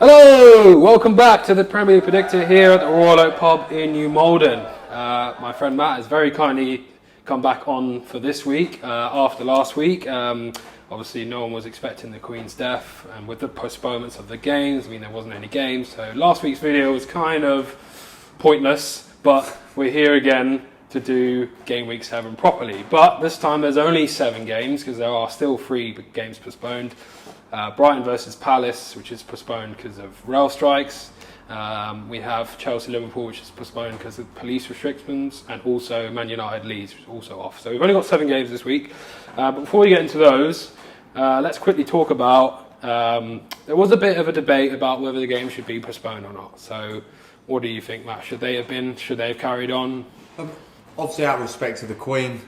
Hello! Welcome back to the Premier League Predictor here at the Royal Oak Pub in New Malden. My friend Matt has very kindly come back on for this week after last week. Obviously no one was expecting the Queen's death, and with the postponements of the games, there wasn't any games, so last week's video was kind of pointless, but we're here again to do Game Week 7 properly. But this time there's only 7 games because there are still 3 games postponed. Brighton versus Palace, which is postponed because of rail strikes. We have Chelsea-Liverpool, which is postponed because of police restrictions, and also Man United-Leeds, which is also off. So we've only got 7 games this week. But before we get into those, let's quickly talk about, there was a bit of a debate about whether the game should be postponed or not. So what do you think, Matt? Should they have carried on? Obviously, out of respect to the Queen,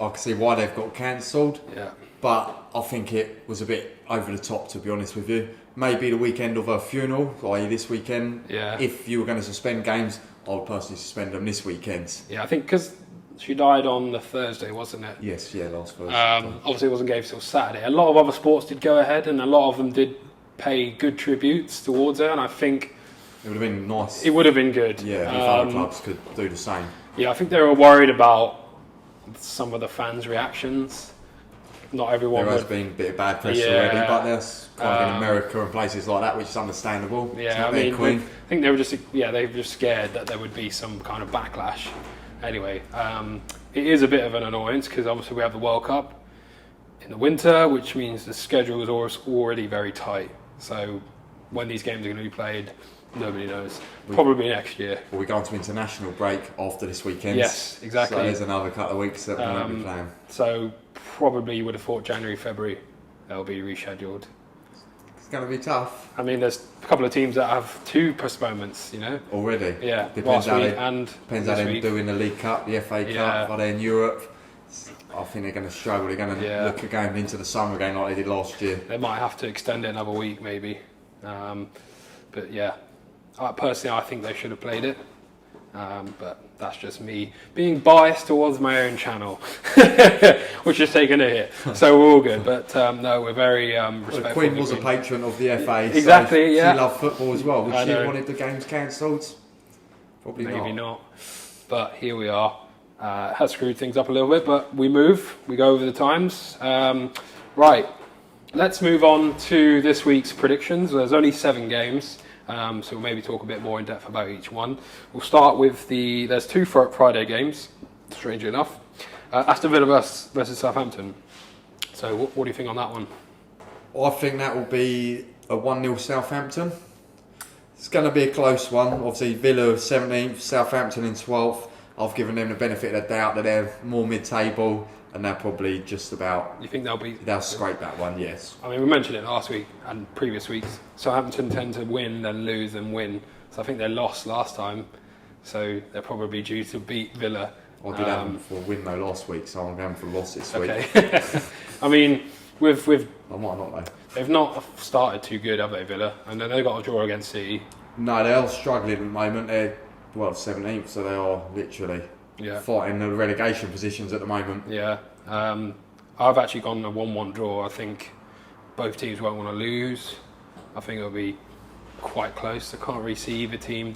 I can see why they've got cancelled. Yeah. But I think it was a bit over the top, to be honest with you. Maybe the weekend of her funeral, i.e. this weekend. Yeah. If you were going to suspend games, I would personally suspend them this weekend. Yeah, I think because she died on the Thursday, wasn't it? Yes, yeah, last Thursday. Obviously, it wasn't games till Saturday. A lot of other sports did go ahead, and a lot of them did pay good tributes towards her, and I think it would have been nice. It would have been good. Yeah, if other clubs could do the same. Yeah, I think they were worried about some of the fans' reactions. Not everyone. There has been a bit of bad press already, but there's kind of in America and places like that, which is understandable. Yeah, I think they were just scared that there would be some kind of backlash. Anyway, it is a bit of an annoyance because obviously we have the World Cup in the winter, which means the schedule is already very tight. So when these games are going to be played, nobody knows. Probably next year. Well, we go on to international break after this weekend. Yes, exactly. So there's another couple of weeks that we won't be playing. So probably you would have thought January, February, they'll be rescheduled. It's going to be tough. There's a couple of teams that have 2 postponements, Already? Yeah, Depends how they do in the League Cup, the FA Cup, are they in Europe? I think they're going to struggle. They're going to look at going into the summer again like they did last year. They might have to extend it another week maybe. But yeah, personally I think they should have played it. But that's just me being biased towards my own channel, which is taking a hit. So we're all good. But no, we're very respectful. The Queen was a patron of the FA. Exactly, so yeah. She loved football as well. Would she have wanted the games cancelled? Probably not. Maybe not. But here we are. Has screwed things up a little bit, but we move. We go over the times. Right. Let's move on to this week's predictions. There's only 7 games. So we'll maybe talk a bit more in depth about each one. We'll start with there's 2 Friday games, strangely enough. Aston Villa versus Southampton. So what do you think on that one? I think that will be a 1-0 Southampton. It's going to be a close one. Obviously Villa 17th, Southampton in 12th. I've given them the benefit of the doubt that they're more mid-table. And they're probably just about... You think they'll scrape that one, yes. We mentioned it last week and previous weeks. Southampton tend to win, then lose, and win. So I think they lost last time. So they're probably due to beat Villa. I did have them for a win though last week, so I'm going for a loss this week. Okay. with I might not though. They've not started too good, have they, Villa? And then they got a draw against City. No, they are struggling at the moment. They're 17th, so they are literally... fighting the relegation positions at the moment. Yeah. I've actually gone a 1-1 draw. I think both teams won't want to lose. I think it'll be quite close. I can't really see either team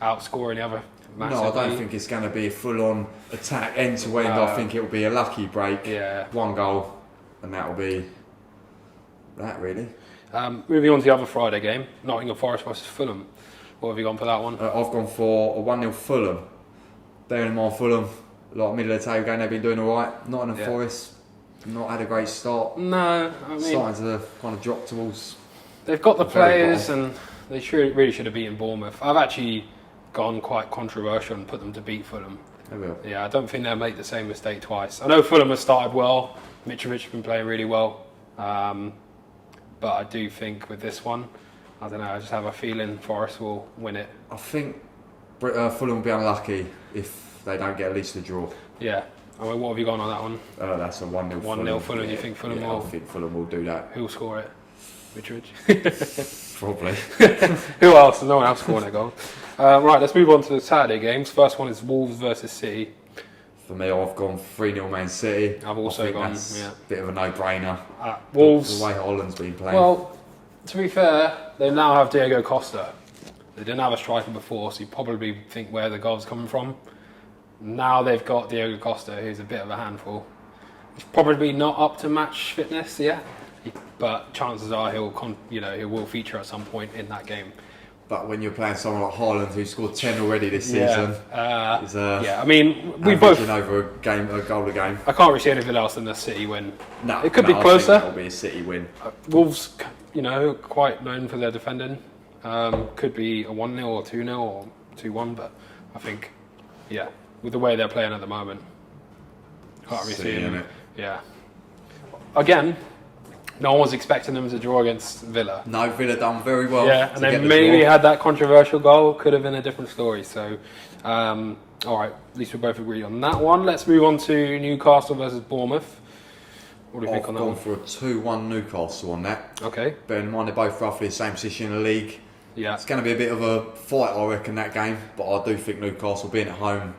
outscoring the other massively. No, I don't think it's going to be a full-on attack end to end. I think it'll be a lucky break. Yeah. 1 goal, and that'll be that really. Moving on to the other Friday game, Nottingham Forest versus Fulham. What have you gone for that one? I've gone for a 1-0 Fulham. Bearing in mind Fulham, middle of the table game, they've been doing alright. Nottingham Forest, not had a great start. No, starting to kind of drop towards. They've got the players, and they really should have beaten Bournemouth. I've actually gone quite controversial and put them to beat Fulham. They will. Yeah, I don't think they'll make the same mistake twice. I know Fulham has started well. Mitrovic has been playing really well, but I do think with this one, I don't know. I just have a feeling Forest will win it. I think Fulham will be unlucky if they don't get at least a draw. Yeah. What have you gone on that one? That's a 1-0 Fulham. 1-0 Fulham. You think Fulham will? I think Fulham will do that. Who'll score it? Mitrovic? Probably. Who else? No one else scoring a goal. Right, let's move on to the Saturday games. First one is Wolves versus City. For me, I've gone 3-0 Man City. I've also gone, that's a bit of a no-brainer. Wolves. The way Holland's been playing. Well, to be fair, they now have Diego Costa. They didn't have a striker before, so you probably think where the goal's coming from. Now they've got Diego Costa, who's a bit of a handful. He's probably not up to match fitness yet, but chances are he will feature at some point in that game. But when you're playing someone like Haaland, who scored 10 already this season, I mean, we both over a goal a game. I can't really see anything else than the City win. No, it could be closer. It'll be a City win. Wolves, quite known for their defending. Could be a 1-0 or 2-0 or 2-1, but I think, with the way they're playing at the moment, can't really see them. Yeah. Again, no one was expecting them to draw against Villa. No, Villa done very well. Yeah, and they maybe had that controversial goal. Could have been a different story. So, all right, at least we both agree on that one. Let's move on to Newcastle versus Bournemouth. What do you think on that one? I've gone for a 2-1 Newcastle on that. Okay. Bear in mind they're both roughly the same position in the league. Yeah. It's going to be a bit of a fight, I reckon, that game. But I do think Newcastle being at home,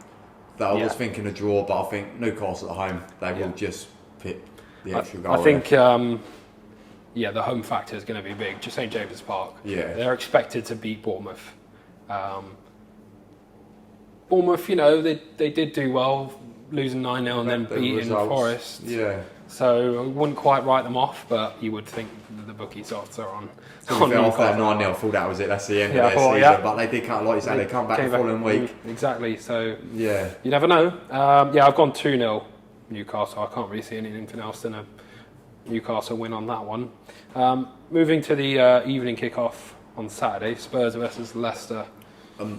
I was thinking a draw, but I think Newcastle at home, they will just pick the extra goal. I think, the home factor is going to be big. Just St James's Park. Yeah. They're expected to beat Bournemouth. Bournemouth, they did do well, losing 9-0 and then beating Forest. Yeah. So I wouldn't quite write them off, but you would think the bookies odds are on. Off that 9-0, I thought that was it. That's the end of their season. But they did come, like you said, they come back the following week. Exactly. So you never know. I've gone 2-0 Newcastle. I can't really see anything else than a Newcastle win on that one. Moving to the evening kickoff on Saturday, Spurs versus Leicester.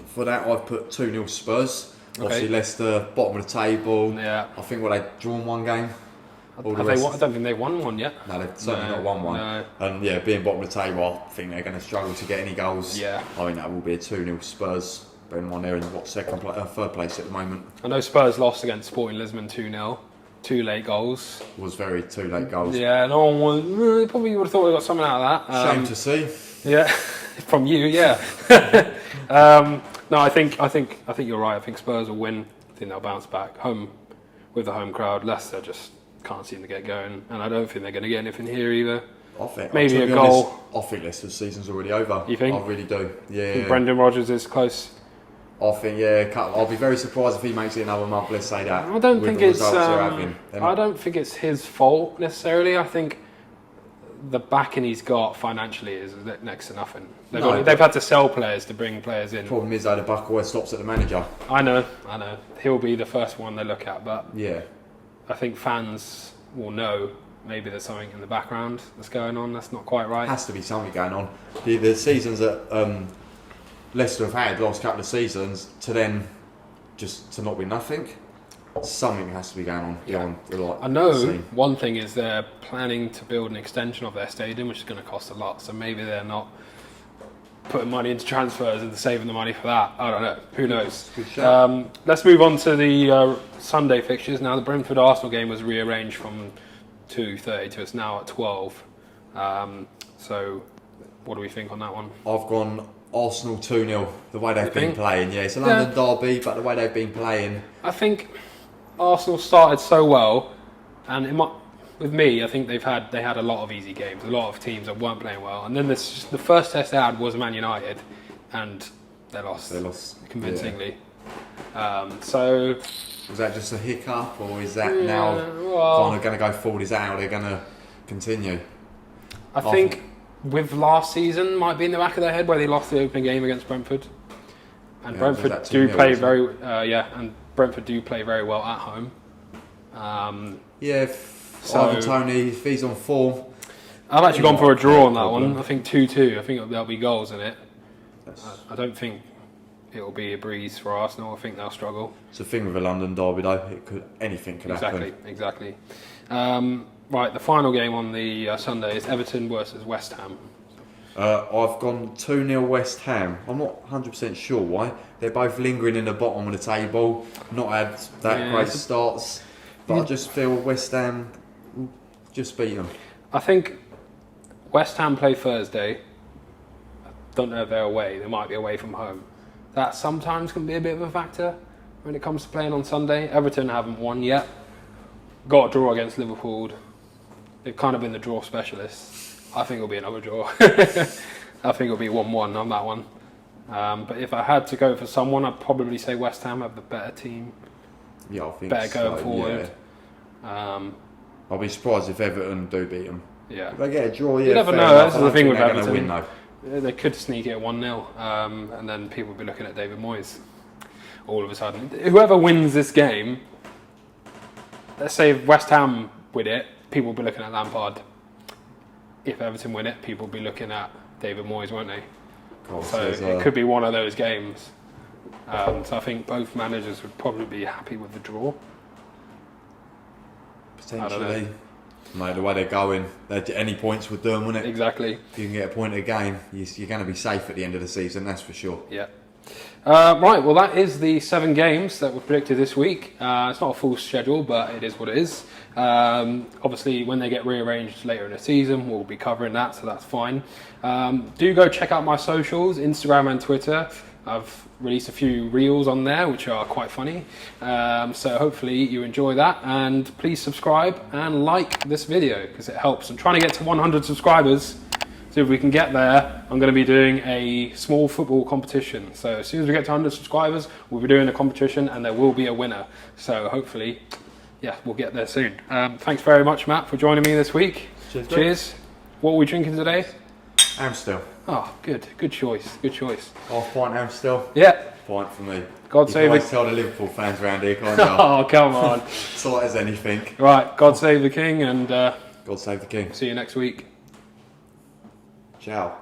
For that, I've put 2-0 Spurs. Okay. Obviously, Leicester, bottom of the table. Yeah. I think they've drawn one game. I don't think they won one yet. No, they've certainly not won one. No. And being bottom of the table, I think they're going to struggle to get any goals. Yeah. I think that will be a 2-0 Spurs. Bearing in mind they're in third place at the moment. I know Spurs lost against Sporting Lisbon 2-0. 2 late goals. Was very 2 late goals. Yeah, no one was. Probably would have thought we got something out of that. Shame to see. Yeah, from you. Yeah. No, I think you're right. I think Spurs will win. I think they'll bounce back home with the home crowd. Leicester just can't seem to get going, and I don't think they're going to get anything here either. I think maybe a goal. I think Leicester's season's already over. You think? I really do. Yeah. I think Brendan Rodgers is close. I think I'll be very surprised if he makes it another month. Let's say that. I don't think it's. I don't think it's his fault necessarily. I think the backing he's got financially is next to nothing. They've had to sell players to bring players in. Problem is though, the buck always stops at the manager. I know. He'll be the first one they look at, but I think fans will know maybe there's something in the background that's going on that's not quite right. Has to be something going on. The seasons that Leicester have had, the last couple of seasons, to then just to not be nothing. Something has to be going on beyond the I know one thing is they're planning to build an extension of their stadium, which is going to cost a lot. So maybe they're not putting money into transfers and saving the money for that. I don't know. Who knows? Let's move on to the Sunday fixtures. Now the Brentford Arsenal game was rearranged from 2:30 to it's now at 12. So what do we think on that one? I've gone Arsenal 2-0. The way they've been playing. Yeah, it's a London derby, but the way they've been playing. I think Arsenal started so well, and with me, I think they had a lot of easy games, a lot of teams that weren't playing well, and then the first test they had was Man United, and they lost convincingly. So was that just a hiccup, or is that now kind of going to go forward? Is that how they're going to continue? I think with last season might be in the back of their head where they lost the opening game against Brentford, and Brentford do play Brentford do play very well at home. Ivan Toney, if he's on form. I've actually gone for a draw on that one. I think 2-2. I think there'll be goals in it. I don't think it'll be a breeze for Arsenal. I think they'll struggle. It's the thing with a London derby though. Anything could happen. Exactly. Right, the final game on the Sunday is Everton versus West Ham. I've gone 2-0 West Ham. I'm not 100% sure why. They're both lingering in the bottom of the table. Not had that great starts. But I just feel West Ham will just beat them. I think West Ham play Thursday. I don't know if they're away. They might be away from home. That sometimes can be a bit of a factor when it comes to playing on Sunday. Everton haven't won yet. Got a draw against Liverpool. They've kind of been the draw specialists. I think it'll be another draw. I think it'll be 1-1 on that one. But if I had to go for someone, I'd probably say West Ham have the better team. Yeah, I think better so, going forward. Yeah. I'll be surprised if Everton do beat them. Yeah. If they get a draw, yeah. You never know. This is the thing with they're Everton. Win, though. They could sneak it 1-0, and then people will be looking at David Moyes all of a sudden. Whoever wins this game, let's say if West Ham win it, people will be looking at Lampard. If Everton win it, people will be looking at David Moyes, won't they? So it could be one of those games. So I think both managers would probably be happy with the draw. Potentially. Mate, the way they're going, any points would do them, wouldn't it? Exactly. If you can get a point a game, you're going to be safe at the end of the season, that's for sure. Yeah. Right, well that is the 7 games that were predicted this week. It's not a full schedule, but it is what it is. Obviously, when they get rearranged later in the season, we'll be covering that, so that's fine. Do go check out my socials, Instagram and Twitter. I've released a few reels on there, which are quite funny. So hopefully you enjoy that, and please subscribe and like this video because it helps. I'm trying to get to 100 subscribers. So if we can get there, I'm going to be doing a small football competition. So as soon as we get to 100 subscribers, we'll be doing a competition and there will be a winner. So hopefully, yeah, we'll get there soon. Thanks very much, Matt, for joining me this week. Cheers. What are we drinking today? Amstel. Oh, good. Good choice. Good choice. Half pint Amstel. Yeah. Pint for me. God save the... the... tell the Liverpool fans around here, can't you? Oh, come on. It's light as anything. Right, God save the King, and God save the King. see you next week. Ciao.